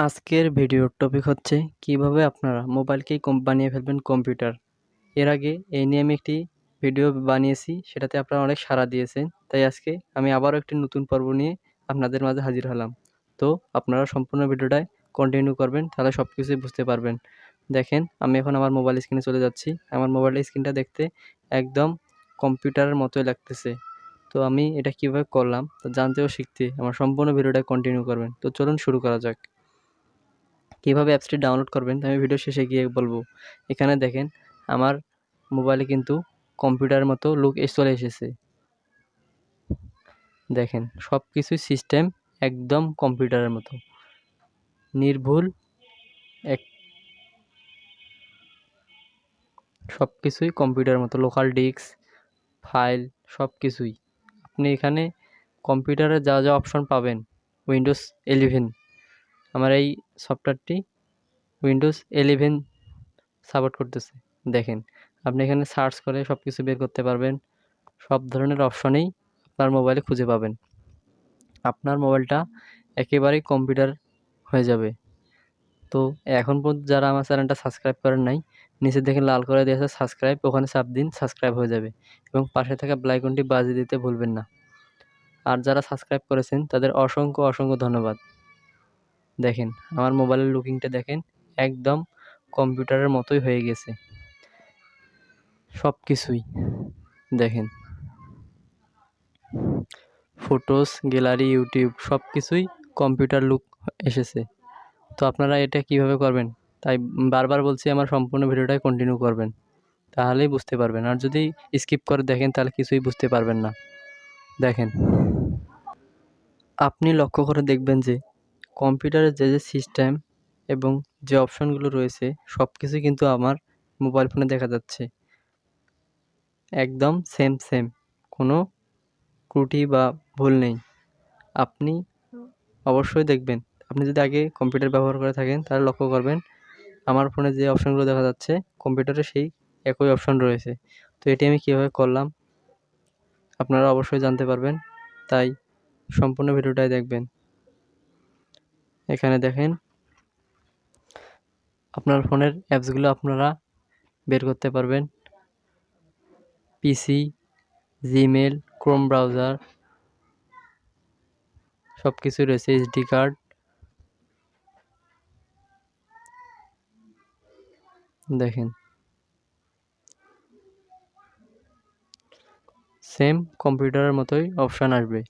আজকের ভিডিওর টপিক হচ্ছে কিভাবে আপনারা মোবাইলকেই বানিয়ে ফেলবেন কম্পিউটার। এর আগে এই নিয়ে আমি একটি ভিডিও বানিয়েছি, সেটাতে আপনারা অনেক সাড়া দিয়েছেন। তাই আজকে আমি আবারও একটি নতুন পর্ব নিয়ে আপনাদের মাঝে হাজির হলাম। তো আপনারা সম্পূর্ণ ভিডিওটায় কন্টিনিউ করবেন, তাহলে সব কিছুই বুঝতে পারবেন। দেখেন, আমি এখন আমার মোবাইল স্ক্রিনে চলে যাচ্ছি। আমার মোবাইলের স্ক্রিনটা দেখতে একদম কম্পিউটারের মতোই লাগতেছে। তো আমি এটা কিভাবে করলাম তা জানতে ও শিখতে আমার সম্পূর্ণ ভিডিওটা কন্টিনিউ করবেন। তো চলুন শুরু করা যাক। কীভাবে অ্যাপসটি ডাউনলোড করবেন আমি ভিডিও শেষে গিয়ে বলবো। এখানে দেখেন, আমার মোবাইলে কিন্তু কম্পিউটারের মতো লুক চলে এসেছে। দেখেন, সব কিছুই সিস্টেম একদম কম্পিউটারের মতো নির্ভুল, এক সব কিছুই কম্পিউটারের মতো, লোকাল ডিস্ক, ফাইল সব কিছুই। আপনি এখানে কম্পিউটারে যা যা অপশন পাবেন, উইন্ডোজ 11, আমার এই সফটওয়্যারটি উইন্ডোজ 11 সাপোর্ট করতেছে। দেখেন, আপনি এখানে সার্চ করে সব কিছু বের করতে পারবেন। সব ধরনের অপশনেই আপনার মোবাইলে খুঁজে পাবেন। আপনার মোবাইলটা একেবারেই কম্পিউটার হয়ে যাবে। তো এখন পর্যন্ত যারা আমার চ্যানেলটা সাবস্ক্রাইব করেন নাই, নিচে দেখে লাল করে দিয়েছে সাবস্ক্রাইব, ওখানে চাপ দিন, সাবস্ক্রাইব হয়ে যাবে এবং পাশে থাকা বেল আইকনটি বাজিয়ে দিতে ভুলবেন না। আর যারা সাবস্ক্রাইব করেছেন তাদের অসংখ্য অসংখ্য ধন্যবাদ। দেখেন, আমার মোবাইলের লুকিংটা দেখেন, একদম কম্পিউটারের মতোই হয়ে গেছে সব কিছুই। দেখেন, ফটোস, গ্যালারি, ইউটিউব সব কিছুই কম্পিউটার লুক এসেছে। তো আপনারা এটা কিভাবে করবেন, তাই বারবার বলছি আমার সম্পূর্ণ ভিডিওটাই কন্টিনিউ করবেন, তাহলেই বুঝতে পারবেন। আর যদি স্কিপ করে দেখেন তাহলে কিছুই বুঝতে পারবেন না। দেখেন, আপনি লক্ষ্য করে দেখবেন যে কম্পিউটারের যে যে সিস্টেম এবং যে অপশনগুলো রয়েছে সব কিছুই কিন্তু আমার মোবাইল ফোনে দেখা যাচ্ছে একদম সেম, কোনো ত্রুটি বা ভুল নেই। আপনি অবশ্যই দেখবেন, আপনি যদি আগে কম্পিউটার ব্যবহার করে থাকেন তাহলে লক্ষ্য করবেন আমার ফোনে যে অপশনগুলো দেখা যাচ্ছে কম্পিউটারে সেই একই অপশন রয়েছে। তো এটি আমি কীভাবে করলাম আপনারা অবশ্যই জানতে পারবেন, তাই সম্পূর্ণ ভিডিওটাই দেখবেন। এখানে দেখেন, আপনার ফোনের অ্যাপসগুলো আপনারা বের করতে পারবেন। পিসি, জিমেল, ক্রোম ব্রাউজার সব কিছুই রয়েছে, এইচডি কার্ড। দেখেন, সেম কম্পিউটারের মতোই অপশান আসবে।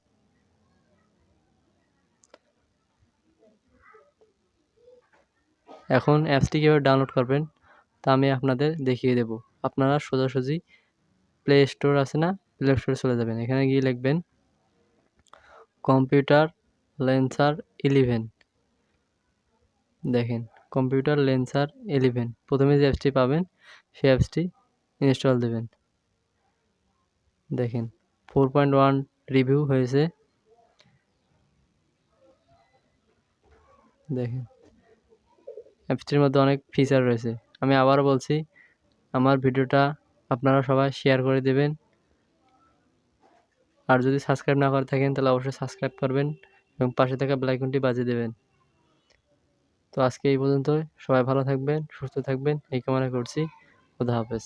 এখন অ্যাপসটি কীভাবে ডাউনলোড করবেন তা আমি আপনাদের দেখিয়ে দেব। আপনারা সোজাসুজি প্লে স্টোর আছে না, প্লে স্টোরে চলে যাবেন। এখানে গিয়ে লিখবেন কম্পিউটার লেন্সার 11। দেখেন, কম্পিউটার লেন্সার 11 প্রথমে যে অ্যাপসটি পাবেন সেই অ্যাপসটি ইনস্টল দেবেন। দেখেন, 4.1 রিভিউ হয়েছে। দেখেন, অ্যাপসটির মধ্যে অনেক ফিচার রয়েছে। আমি আবারও বলছি, আমার ভিডিওটা আপনারা সবাই শেয়ার করে দেবেন। আর যদি সাবস্ক্রাইব না করে থাকেন তাহলে অবশ্যই সাবস্ক্রাইব করবেন এবং পাশে থাকা বেল আইকনটি বাজিয়ে দেবেন। তো আজকে এই পর্যন্তই। সবাই ভালো থাকবেন, সুস্থ থাকবেন এই কামনা করছি। খোদা হাফেজ।